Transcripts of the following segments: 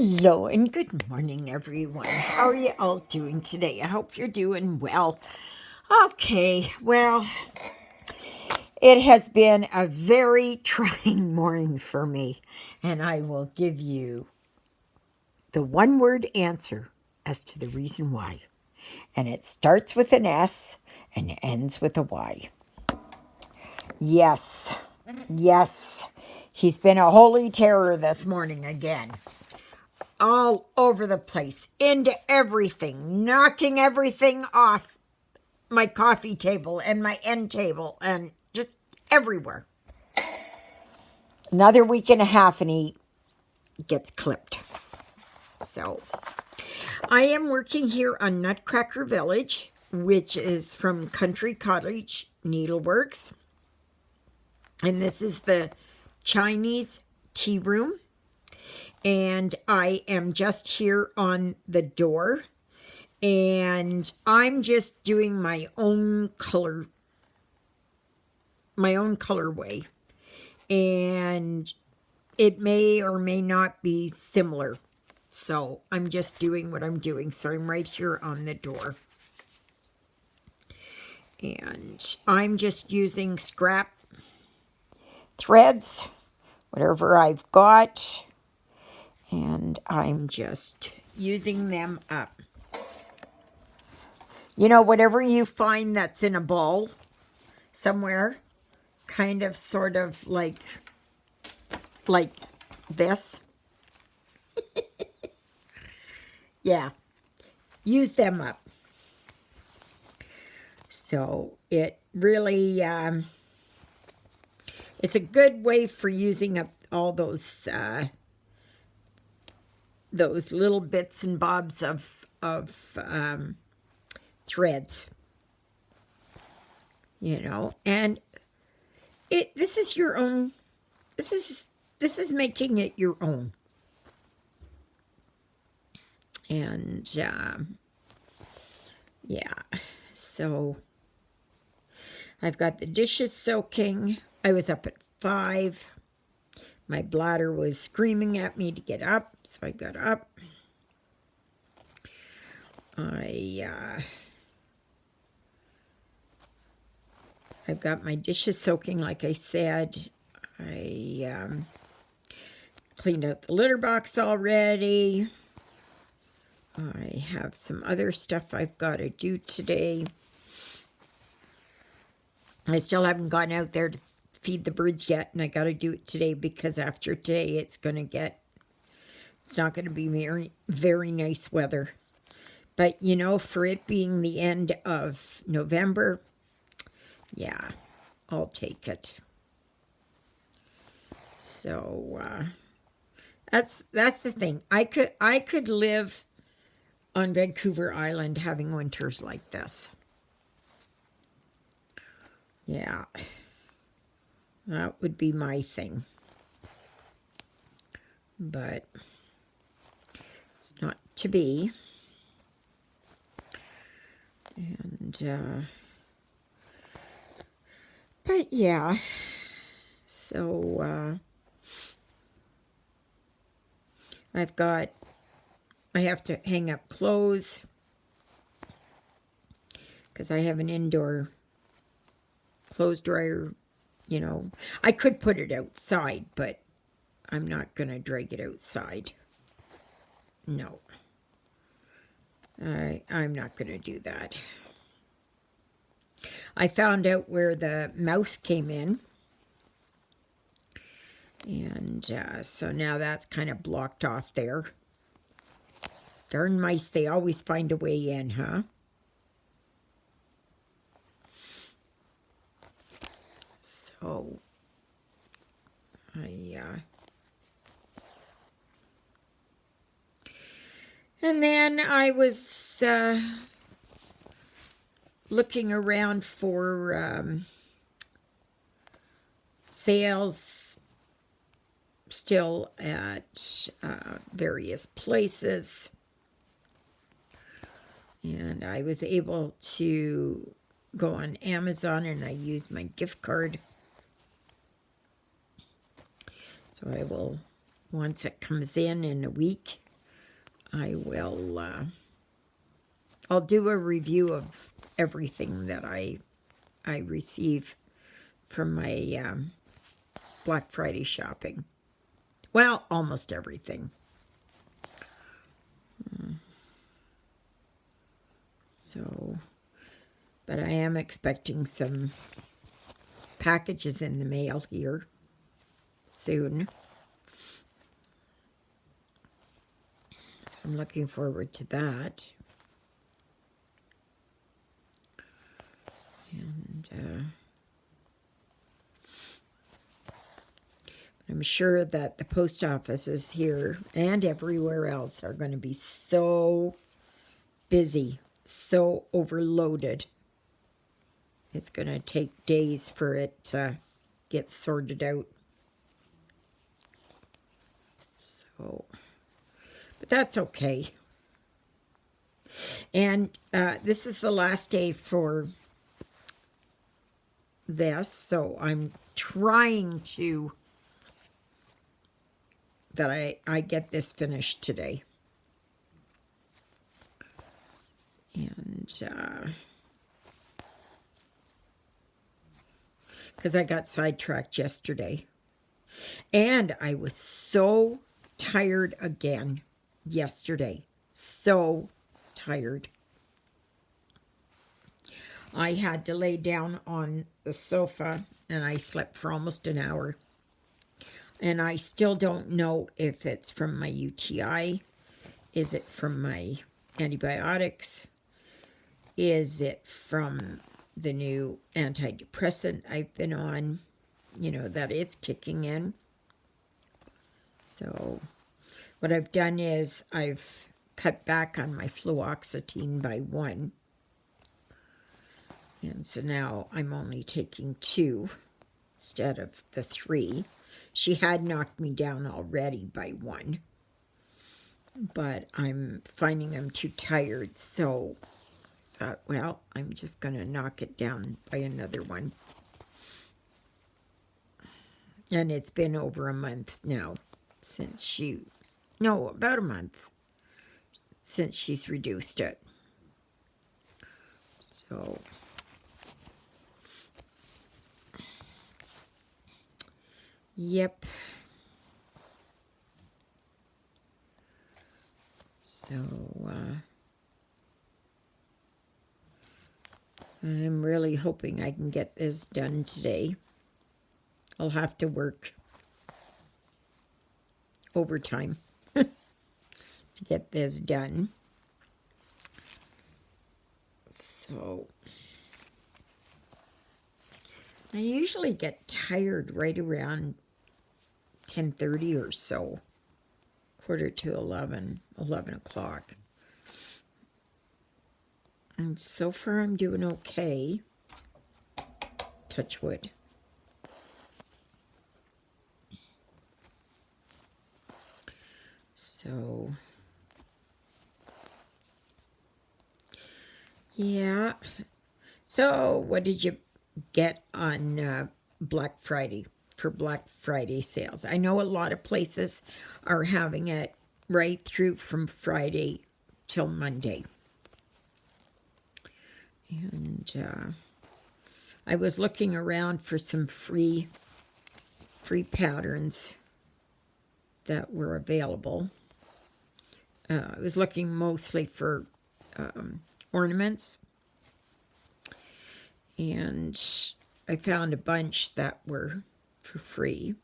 Hello and good morning, everyone. How are you all doing today? I hope you're doing well. Okay, well, it has been a very trying morning for me, and I will give you the one word answer as to the reason why. And it starts with an S and ends with a Y. Yes, yes, he's been a holy terror this morning again. All over the place, into everything, knocking everything off my coffee table and my end table and just everywhere. Another week and a half and he gets clipped. So I am working here on Nutcracker Village, which is from Country Cottage Needleworks. And this is the Chinese tea room. And I am just here on the door. And I'm just doing my own colorway. And it may or may not be similar. So I'm just doing what I'm doing. So I'm right here on the door. And I'm just using scrap threads, whatever I've got. And I'm just using them up. You know, whatever you find that's in a ball somewhere, kind of sort of like this. Yeah, use them up. So it really, it's a good way for using up all those little bits and bobs of threads. You know, and this is your own. This is making it your own. And yeah, so I've got the dishes soaking. I was up at 5. My bladder was screaming at me to get up, so I got up. I've got my dishes soaking, like I said. I cleaned out the litter box already. I have some other stuff I've got to do today. I still haven't gone out there to feed the birds yet, and I got to do it today because after today it's not going to be very, very nice weather. But, you know, for it being the end of November, yeah, I'll take it. So, that's the thing. I could live on Vancouver Island having winters like this. Yeah, that would be my thing. But it's not to be. And, but yeah, so, I have to hang up clothes because I have an indoor clothes dryer. You know, I could put it outside, but I'm not going to drag it outside. No. I'm not going to do that. I found out where the mouse came in. And so now that's kind of blocked off there. Darn mice, they always find a way in, huh? So, and then I was looking around for sales still at various places. And I was able to go on Amazon and I used my gift card. So I will, once it comes in a week, I will, I'll do a review of everything that I receive from my Black Friday shopping. Well, almost everything. So, but I am expecting some packages in the mail here soon. So I'm looking forward to that. And I'm sure that the post offices here and everywhere else are going to be so busy, so overloaded. It's going to take days for it to get sorted out. So, but that's okay. And this is the last day for this, so I'm trying to that I get this finished today. And because I got sidetracked yesterday. And I was so tired again yesterday. So tired. I had to lay down on the sofa and I slept for almost an hour. And I still don't know if it's from my UTI. Is it from my antibiotics? Is it from the new antidepressant I've been on? You know, that it's kicking in. So what I've done is I've cut back on my fluoxetine by 1. And so now I'm only taking 2 instead of the 3. She had knocked me down already by 1. But I'm finding I'm too tired, so I thought, well, I'm just going to knock it down by another 1. And it's been over a month now since about a month since she's reduced it. So, yep. So, I'm really hoping I can get this done today. I'll have to work overtime to get this done. So, I usually get tired right around 10:30 or so, quarter to 11 o'clock. And so far I'm doing okay. Touch wood. So, yeah. So, what did you get on Black Friday for Black Friday sales? I know a lot of places are having it right through from Friday till Monday. And I was looking around for some free patterns that were available. I was looking mostly for ornaments, and I found a bunch that were for free.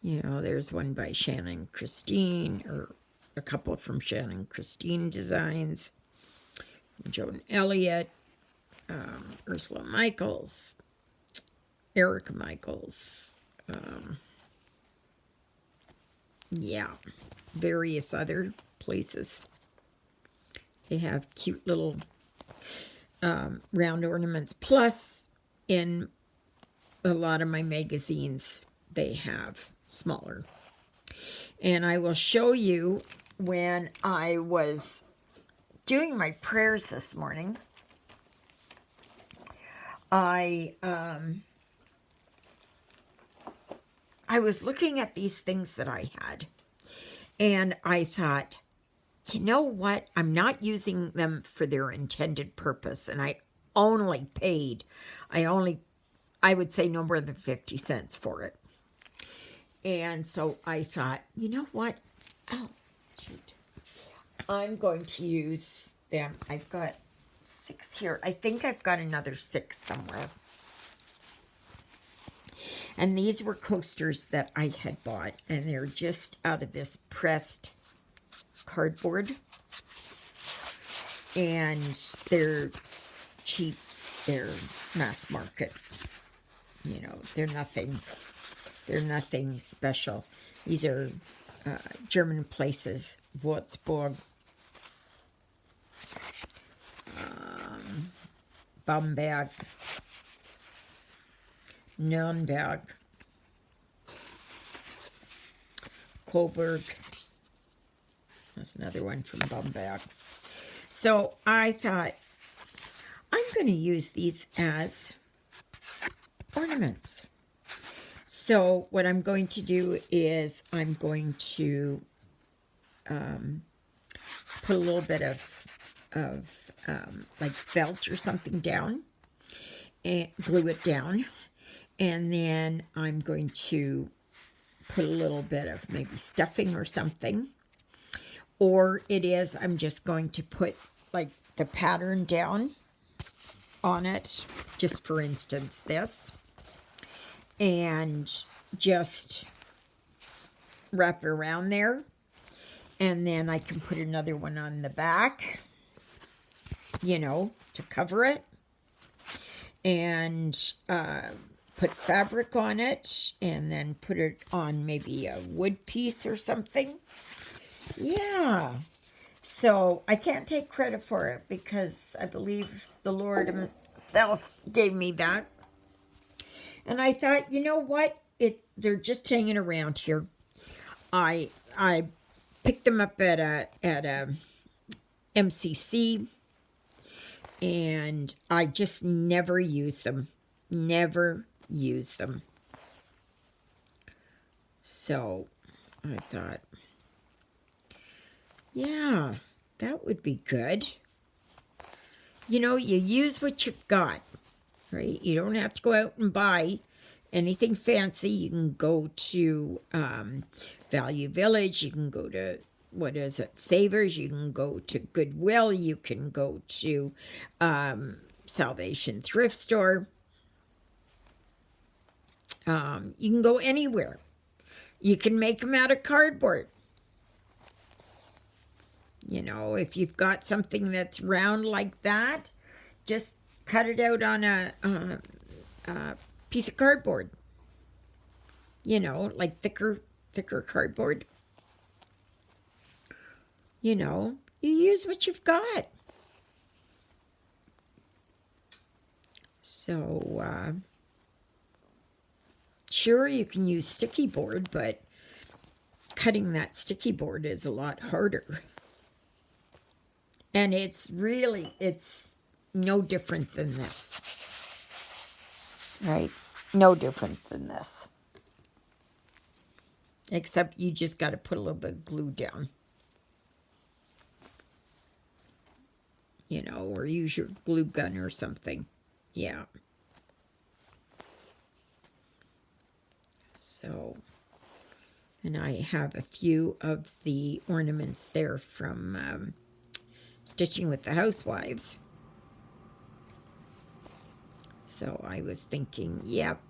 You know, there's one by Shannon Christine, or a couple from Shannon Christine Designs, Joan Elliott, Ursula Michaels, Erica Michaels, yeah, various other places. They have cute little round ornaments. Plus, in a lot of my magazines, they have smaller. And I will show you when I was doing my prayers this morning. I was looking at these things that I had. And I thought, you know what? I'm not using them for their intended purpose. And I only paid, I would say no more than 50 cents for it. And so I thought, you know what? Oh, shoot. I'm going to use them. I've got 6 here. I think I've got another 6 somewhere. And these were coasters that I had bought, and they're just out of this pressed cardboard. And they're cheap. They're mass market. You know, they're nothing special. These are German places. Würzburg, Bamberg, Nürnberg, Coburg. That's another one from Bamberg. So I thought, I'm going to use these as ornaments. So what I'm going to do is I'm going to put a little bit of like felt or something down and glue it down. And then I'm going to put a little bit of maybe stuffing or something. Or I'm just going to put like the pattern down on it, just for instance this, and just wrap it around there. And then I can put another one on the back, you know, to cover it. And put fabric on it, and then put it on maybe a wood piece or something. Yeah. So I can't take credit for it because I believe the Lord himself gave me that. And I thought, you know what? They're just hanging around here. I picked them up at a MCC, and I just never use them. Never use them. So I thought, yeah, that would be good. You know, you use what you've got, right? You don't have to go out and buy anything fancy. You can go to Value Village. You can go to, Savers. You can go to Goodwill. You can go to Salvation Thrift Store. You can go anywhere. You can make them out of cardboard. You know, if you've got something that's round like that, just cut it out on a piece of cardboard. You know, like thicker cardboard. You know, you use what you've got. So, sure, you can use sticky board, but cutting that sticky board is a lot harder. And it's no different than this. Right? No different than this. Except you just got to put a little bit of glue down. You know, or use your glue gun or something. Yeah. So, and I have a few of the ornaments there from Stitching with the Housewives. So I was thinking, yep.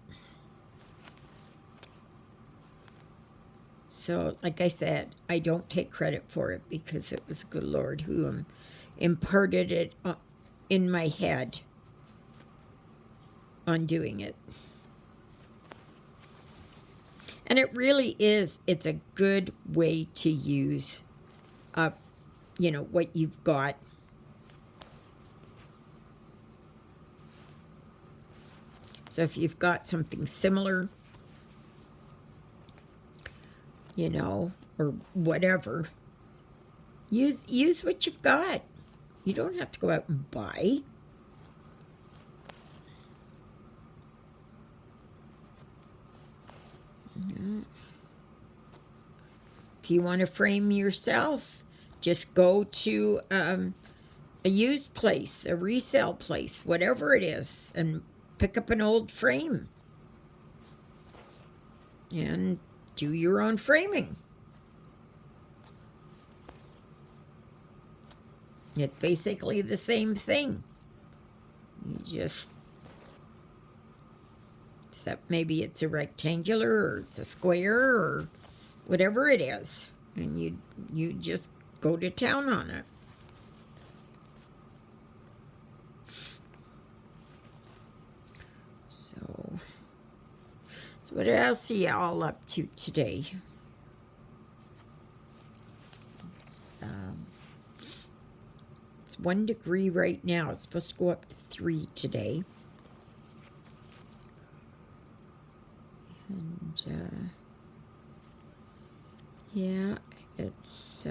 So, like I said, I don't take credit for it because it was the good Lord who imparted it in my head on doing it. And it really is, it's a good way to use up, you know, what you've got. So if you've got something similar, you know, or whatever, use what you've got. You don't have to go out and buy. If you want to frame yourself, just go to a used place, a resale place, whatever it is, and pick up an old frame and do your own framing. It's basically the same thing. You just, except maybe it's a rectangular or it's a square or whatever it is, and you just go to town on it. So what else are you all up to today? It's 1 degree right now. It's supposed to go up to 3 today. And yeah, it's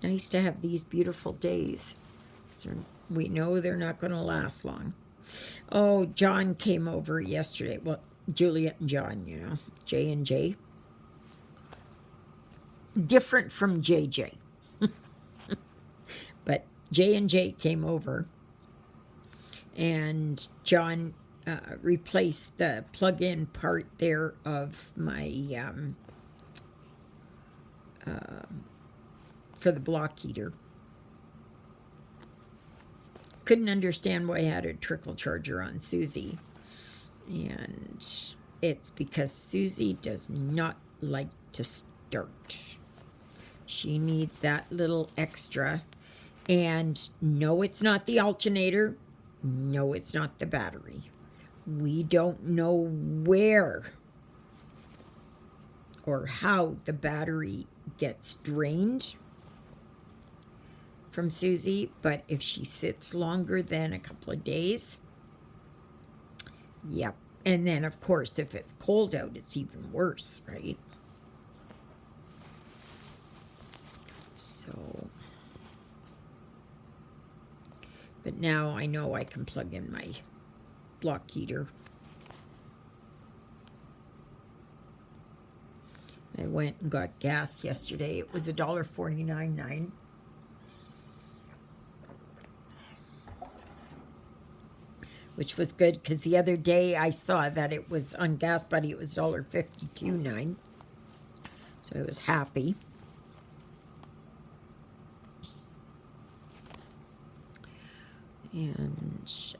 nice to have these beautiful days. So we know they're not going to last long. Oh, John came over yesterday. Well, Juliet and John, you know, J and J. Different from JJ. But J and J came over, and John replaced the plug-in part there of my for the block heater. Couldn't understand why I had a trickle charger on Susie, and it's because Susie does not like to start. She needs that little extra. And no, it's not the alternator. No, it's not the battery. We don't know where or how the battery gets drained from Susie, but if she sits longer than a couple of days, yep. And then, of course, if it's cold out, it's even worse, right? So, but now I know I can plug in my block heater. I went and got gas yesterday. It was $1.49.9. Which was good because the other day I saw that it was on Gas Buddy, it was $1.52.9. So I was happy. And so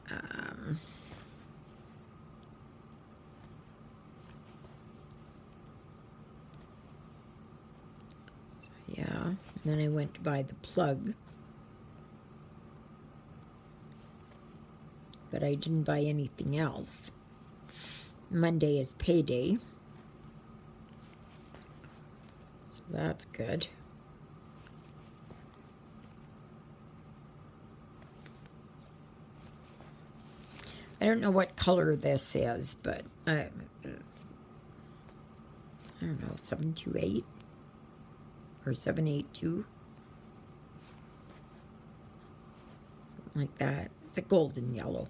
yeah, and then I went to buy the plug. But I didn't buy anything else. Monday is payday. So that's good. I don't know what color this is, but I don't know, 728 or 782. Something like that. It's a golden yellow.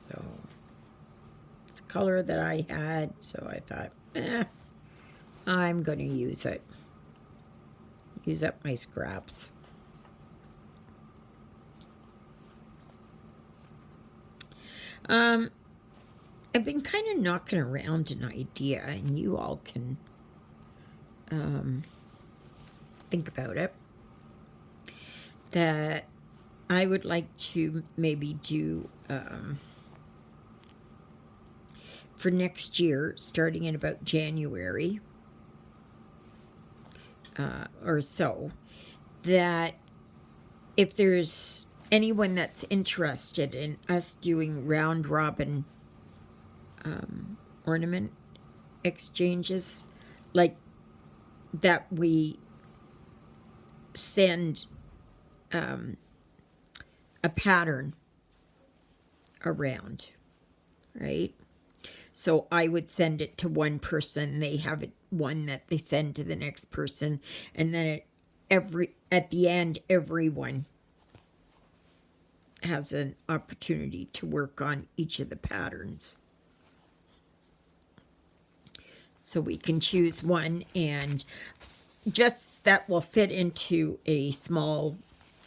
So it's a color that I had, so I thought, I'm going to use it. Use up my scraps. I've been kind of knocking around an idea, and you all can think about it, that I would like to maybe do for next year, starting in about January or so, that if there's anyone that's interested in us doing round robin ornament exchanges, like that we send a pattern around, right? So I would send it to one person, they have it, one that they send to the next person, and then at the end everyone has an opportunity to work on each of the patterns. So we can choose one, and just that will fit into a small,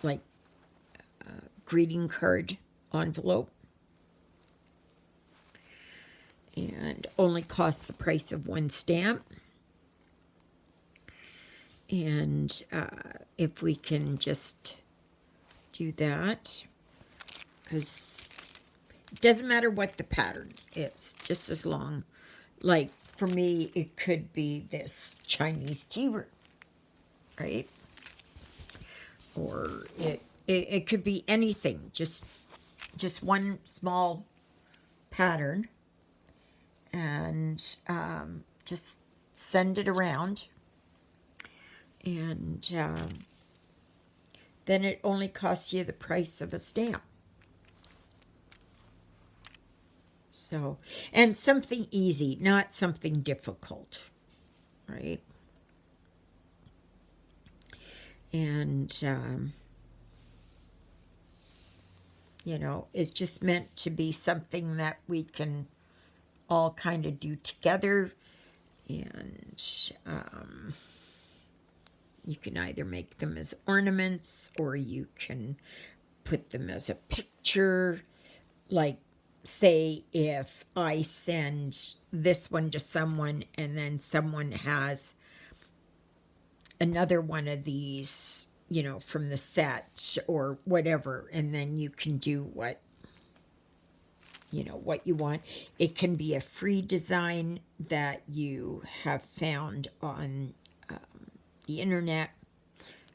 like, greeting card envelope, and only costs the price of one stamp. And if we can just do that, because it doesn't matter what the pattern is, just as long, like for me, it could be this Chinese tea room, right? Or it could be anything, just one small pattern, and just send it around, and then it only costs you the price of a stamp. So, and something easy, not something difficult, right? And you know, it's just meant to be something that we can all kind of do together. And you can either make them as ornaments, or you can put them as a picture. Like, say if I send this one to someone, and then someone has another one of these, you know, from the set or whatever, and then you can do what, you know, what you want. It can be a free design that you have found on the internet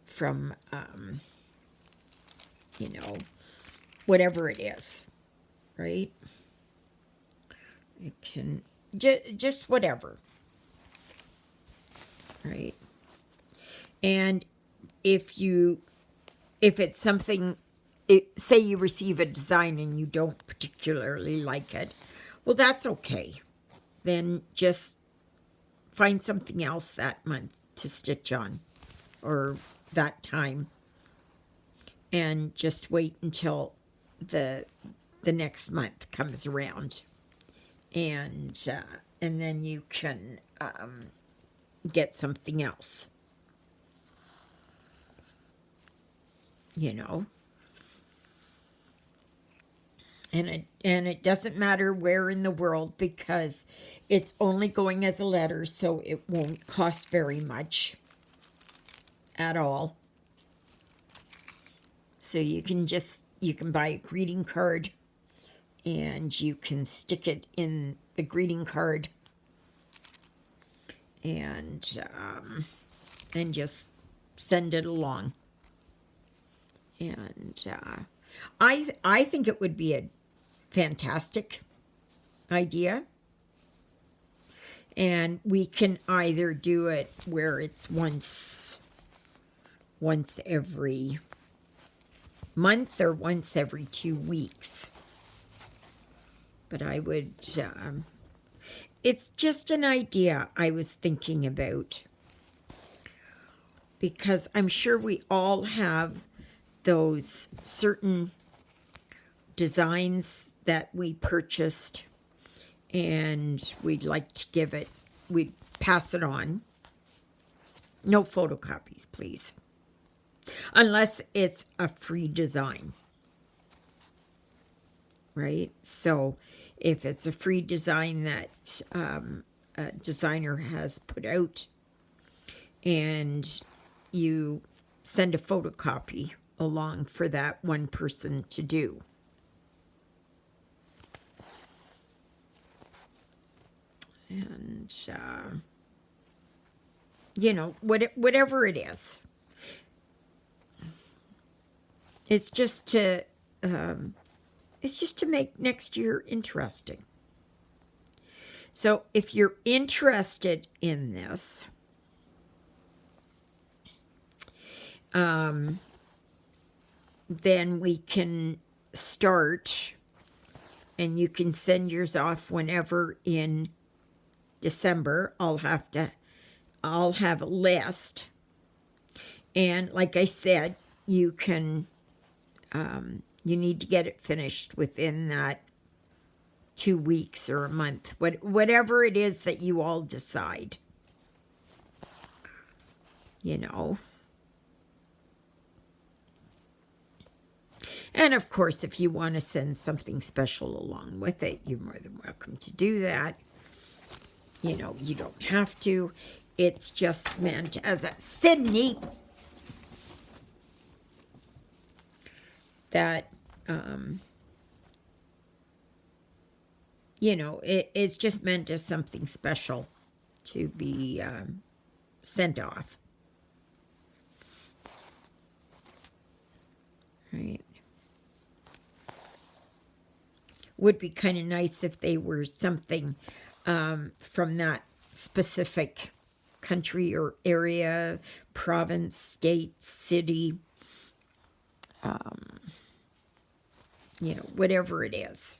from, you know, whatever it is, right? It can, just whatever, right? And if it's something, say you receive a design and you don't particularly like it, well, that's okay. Then just find something else that month to stitch on, or that time, and just wait until the next month comes around, and then you can get something else, you know. And it doesn't matter where in the world, because it's only going as a letter, so it won't cost very much at all. So you can buy a greeting card, and you can stick it in the greeting card, and just send it along. And I think it would be a fantastic idea. And we can either do it where it's once every month, or once every 2 weeks. But I would, it's just an idea I was thinking about, because I'm sure we all have those certain designs that we purchased, and we'd like to we'd pass it on. No photocopies, please. Unless it's a free design, right? So if it's a free design that a designer has put out, and you send a photocopy along for that one person to do, and you know, whatever it is, it's just to make next year interesting. So if you're interested in this, then we can start, and you can send yours off whenever in December. I'll have a list, and like I said, you can You need to get it finished within that 2 weeks or a month, whatever it is that you all decide. You know. And of course, if you want to send something special along with it, you're more than welcome to do that. You know, you don't have to. It's just meant as a Sydney that, you know, it's just meant as something special to be sent off. Right. Would be kind of nice if they were something from that specific country or area, province, state, city, you know, whatever it is.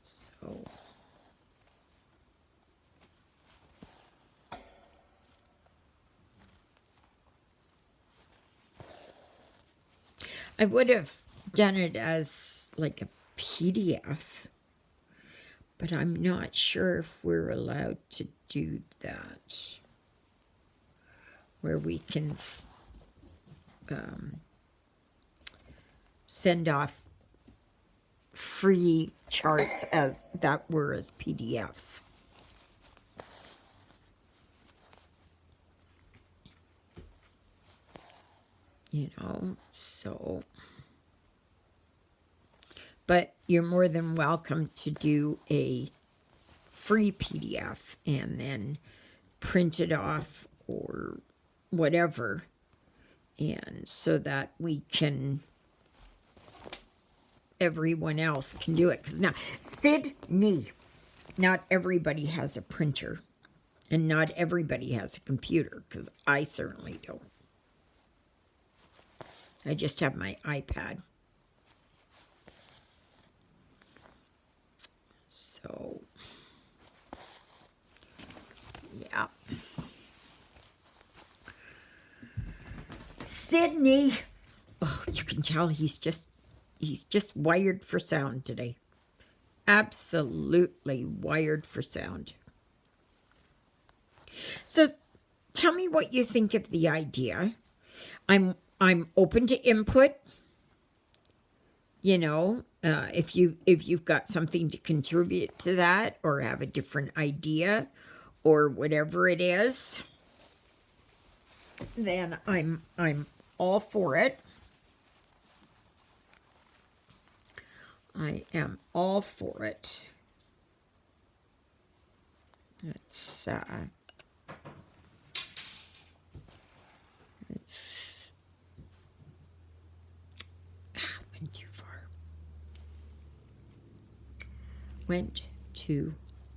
So, I would have done it as like a PDF, but I'm not sure if we're allowed to do that, where we can send off free charts as that were as PDFs. You know, so, but you're more than welcome to do a free PDF and then print it off or whatever, and so that we can, everyone else can do it. Because now, Sydney, not everybody has a printer, and not everybody has a computer, because I certainly don't. I just have my iPad. So, yeah. Sydney. Oh, you can tell he's just wired for sound today. Absolutely wired for sound. So, tell me what you think of the idea. I'm open to input. You know, if you've got something to contribute to that, or have a different idea, or whatever it is, then I'm all for it. I am all for it. It's went too far. Went too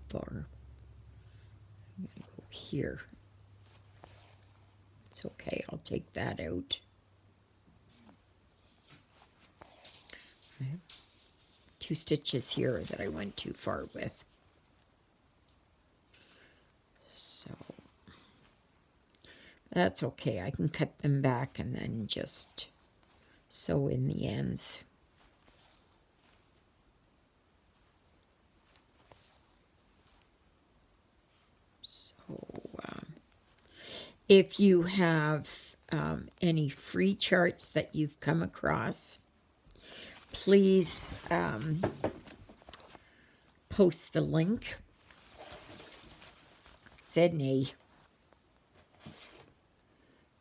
far. I'm gonna go here. It's okay, I'll take that out. I have 2 stitches here that I went too far with. So that's okay, I can cut them back and then just sew in the ends. If you have any free charts that you've come across, please post the link. Sydney,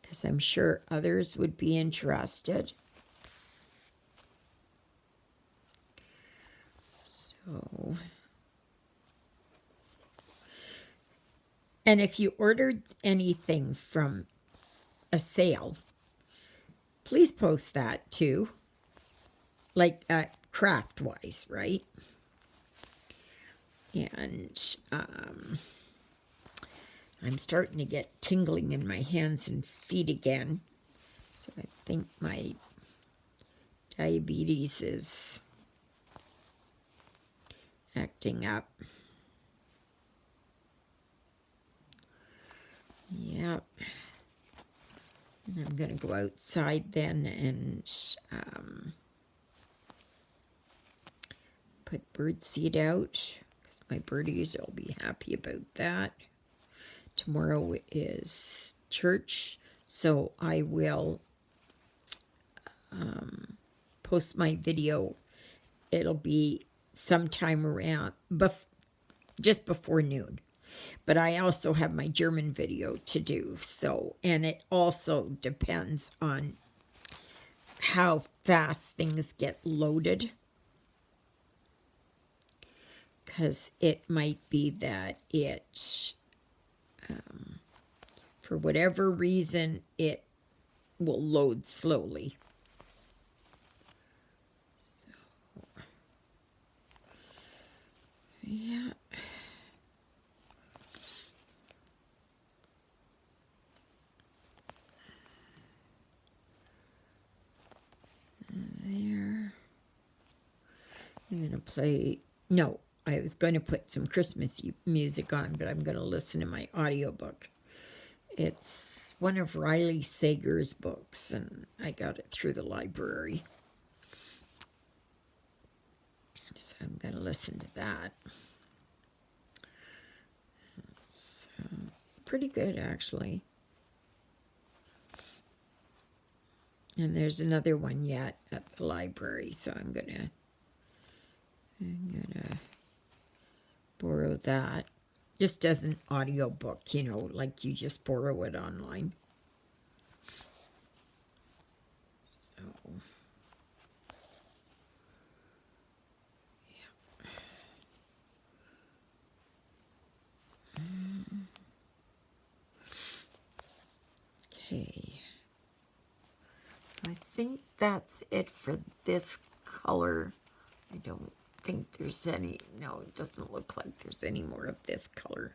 because I'm sure others would be interested. So, and if you ordered anything from a sale, please post that too, like craft-wise, right? And I'm starting to get tingling in my hands and feet again, so I think my diabetes is acting up. Yep. And I'm going to go outside then and put birdseed out, because my birdies will be happy about that. Tomorrow is church, so I will post my video. It'll be sometime around, just before noon. But I also have my German video to do, so, and it also depends on how fast things get loaded. Because it might be that it, for whatever reason, it will load slowly. So, yeah. There. I'm going to play, no, I was going to put some Christmas music on, but I'm going to listen to my audiobook. It's one of Riley Sager's books, and I got it through the library. So I'm going to listen to that. So it's pretty good, actually. And there's another one yet at the library, so I'm gonna borrow that. Just as an audiobook, you know, like you just borrow it online. So, yeah. Okay. I think that's it for this color. I don't think there's any, no, it doesn't look like there's any more of this color.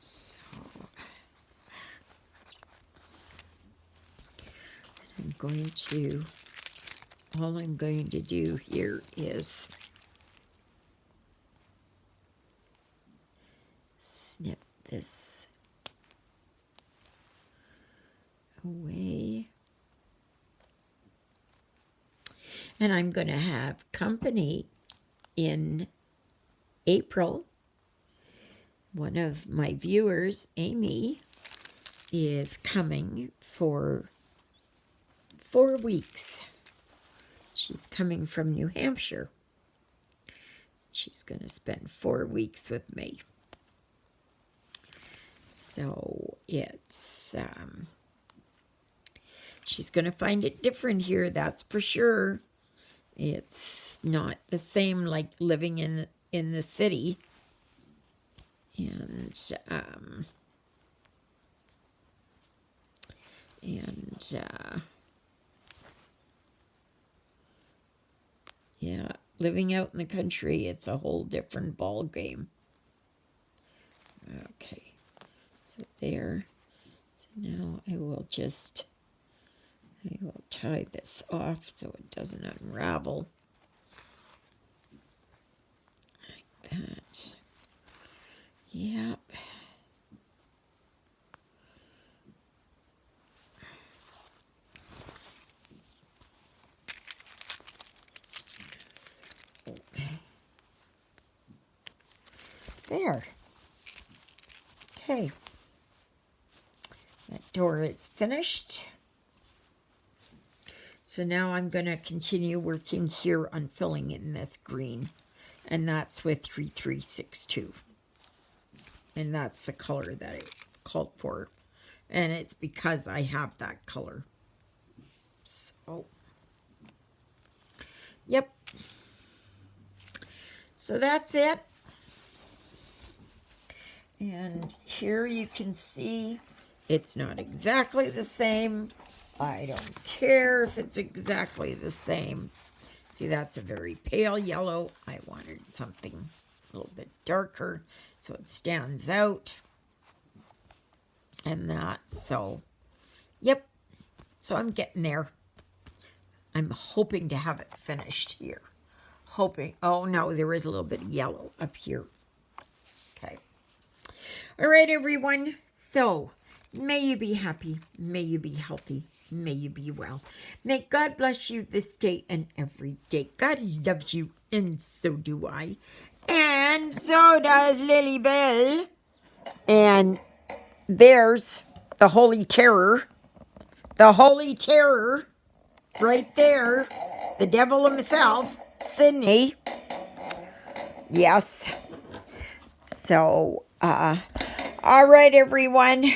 So, all I'm going to do here is snip this away. And I'm going to have company in April. One of my viewers, Amy, is coming for 4 weeks. She's coming from New Hampshire. She's going to spend 4 weeks with me. So it's, she's going to find it different here, that's for sure. It's not the same like living in the city. And yeah, living out in the country, it's a whole different ball game. Okay, so there. So now I will tie this off so it doesn't unravel. Like that. Yep. There. Okay. That door is finished. So now I'm going to continue working here on filling in this green. And that's with 3362. And that's the color that I called for. And it's because I have that color. So, yep. So that's it. And here you can see it's not exactly the same. I don't care if it's exactly the same. See, that's a very pale yellow. I wanted something a little bit darker so it stands out. And that, so, yep. So I'm getting there. I'm hoping to have it finished here. Hoping, oh no, there is a little bit of yellow up here. Okay. All right, everyone. So, may you be happy. May you be healthy. May you be well. May God bless you this day and every day. God loves you, and so do I. And so does Lily Bell. And there's the Holy Terror. The Holy Terror. Right there. The devil himself. Sydney. Yes. So, all right, everyone.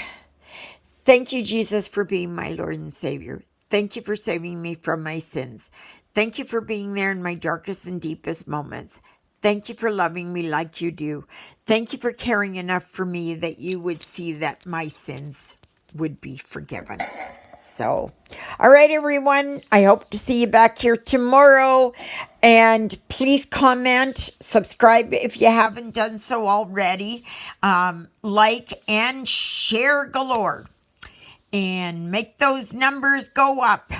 Thank you, Jesus, for being my Lord and Savior. Thank you for saving me from my sins. Thank you for being there in my darkest and deepest moments. Thank you for loving me like you do. Thank you for caring enough for me that you would see that my sins would be forgiven. So, all right, everyone. I hope to see you back here tomorrow. And please comment, subscribe if you haven't done so already. Like and share galore. And make those numbers go up.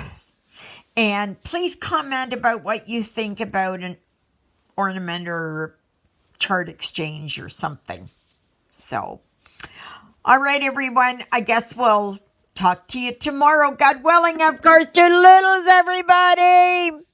And please comment about what you think about an ornament or chart exchange or something. So, all right, everyone. I guess we'll talk to you tomorrow. God willing, of course. Toodle-oodles, everybody.